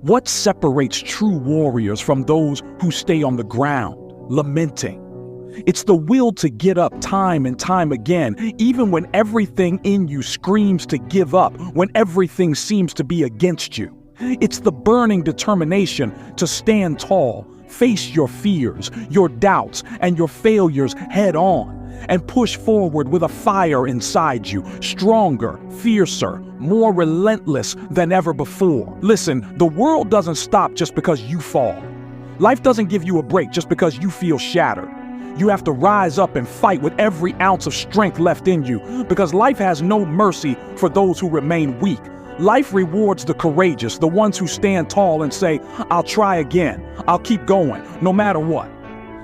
What separates true warriors from those who stay on the ground, lamenting? It's the will to get up time and time again, even when everything in you screams to give up, when everything seems to be against you. It's the burning determination to stand tall, face your fears, your doubts, and your failures head on, and push forward with a fire inside you, stronger, fiercer, more relentless than ever before. Listen, the world doesn't stop just because you fall. Life doesn't give you a break just because you feel shattered. You have to rise up and fight with every ounce of strength left in you, because life has no mercy for those who remain weak. Life rewards the courageous, the ones who stand tall and say, "I'll try again. I'll keep going, no matter what."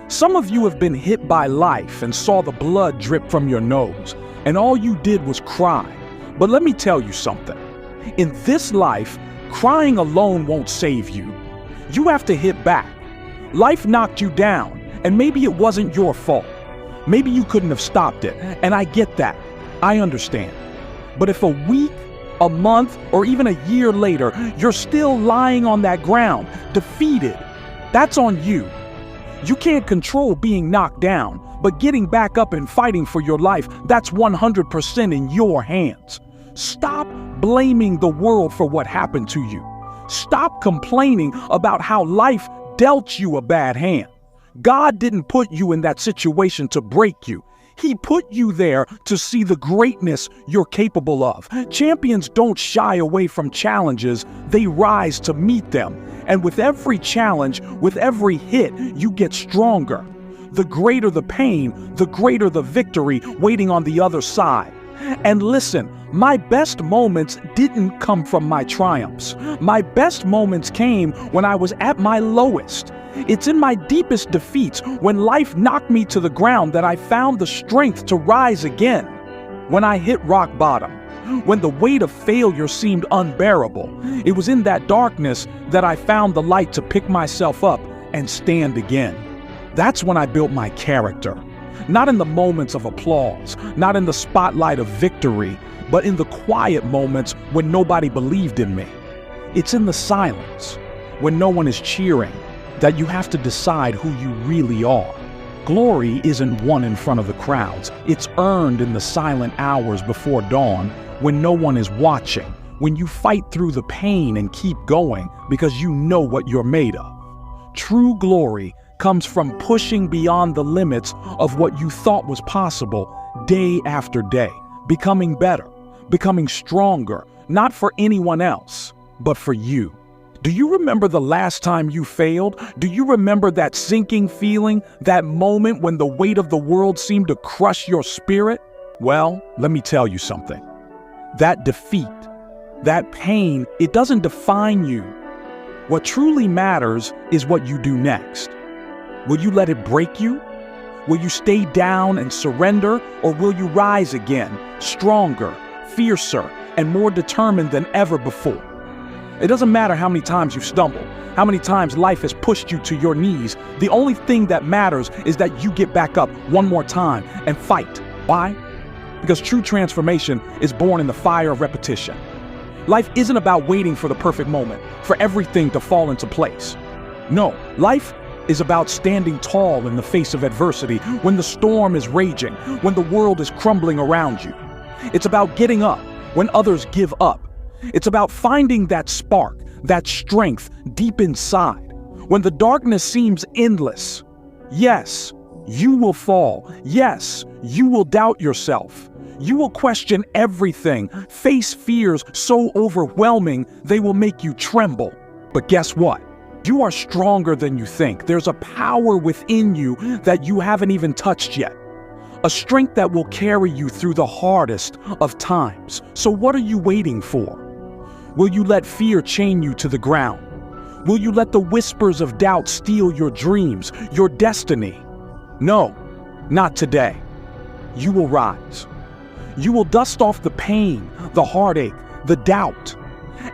Some of you have been hit by life and saw the blood drip from your nose, and all you did was cry. But let me tell you something. In this life, crying alone won't save you. You have to hit back. Life knocked you down, and maybe it wasn't your fault. Maybe you couldn't have stopped it, and I get that. I understand. But if a week, a month, or even a year later, you're still lying on that ground, defeated, that's on you. You can't control being knocked down, but getting back up and fighting for your life, that's 100% in your hands. Stop blaming the world for what happened to you. Stop complaining about how life dealt you a bad hand. God didn't put you in that situation to break you. He put you there to see the greatness you're capable of. Champions don't shy away from challenges, they rise to meet them. And with every challenge, with every hit, you get stronger. The greater the pain, the greater the victory waiting on the other side. And listen, my best moments didn't come from my triumphs. My best moments came when I was at my lowest. It's in my deepest defeats, when life knocked me to the ground, that I found the strength to rise again. When I hit rock bottom, when the weight of failure seemed unbearable, it was in that darkness that I found the light to pick myself up and stand again. That's when I built my character. Not in the moments of applause, not in the spotlight of victory, but in the quiet moments when nobody believed in me. It's in the silence, when no one is cheering, that you have to decide who you really are. Glory isn't won in front of the crowds. It's earned in the silent hours before dawn, when no one is watching, when you fight through the pain and keep going because you know what you're made of. True glory comes from pushing beyond the limits of what you thought was possible day after day, becoming better, becoming stronger, not for anyone else, but for you. Do you remember the last time you failed? Do you remember that sinking feeling, that moment when the weight of the world seemed to crush your spirit? Well, let me tell you something. That defeat, that pain, it doesn't define you. What truly matters is what you do next. Will you let it break you? Will you stay down and surrender, or will you rise again, stronger, fiercer, and more determined than ever before? It doesn't matter how many times you've stumbled, how many times life has pushed you to your knees. The only thing that matters is that you get back up one more time and fight. Why? Because true transformation is born in the fire of repetition. Life isn't about waiting for the perfect moment, for everything to fall into place. No, life is about standing tall in the face of adversity, when the storm is raging, when the world is crumbling around you. It's about getting up when others give up. It's about finding that spark, that strength deep inside, when the darkness seems endless. Yes, you will fall. Yes, you will doubt yourself. You will question everything, face fears so overwhelming they will make you tremble. But guess what? You are stronger than you think. There's a power within you that you haven't even touched yet. A strength that will carry you through the hardest of times. So what are you waiting for? Will you let fear chain you to the ground? Will you let the whispers of doubt steal your dreams, your destiny? No, not today. You will rise. You will dust off the pain, the heartache, the doubt,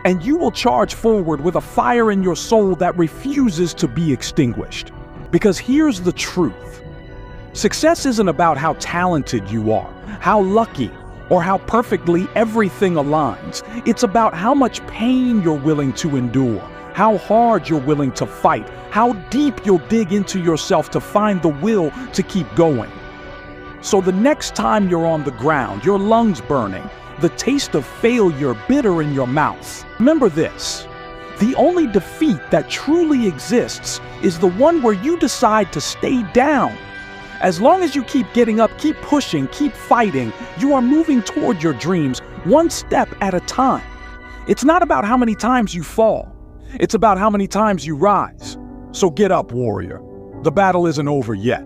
and you will charge forward with a fire in your soul that refuses to be extinguished. Because here's the truth. Success isn't about how talented you are, how lucky, or how perfectly everything aligns. It's about how much pain you're willing to endure, how hard you're willing to fight, how deep you'll dig into yourself to find the will to keep going. So the next time you're on the ground, your lungs burning, the taste of failure bitter in your mouth, remember this: the only defeat that truly exists is the one where you decide to stay down. As long as you keep getting up, keep pushing, keep fighting, you are moving toward your dreams one step at a time. It's not about how many times you fall. It's about how many times you rise. So get up, warrior. The battle isn't over yet.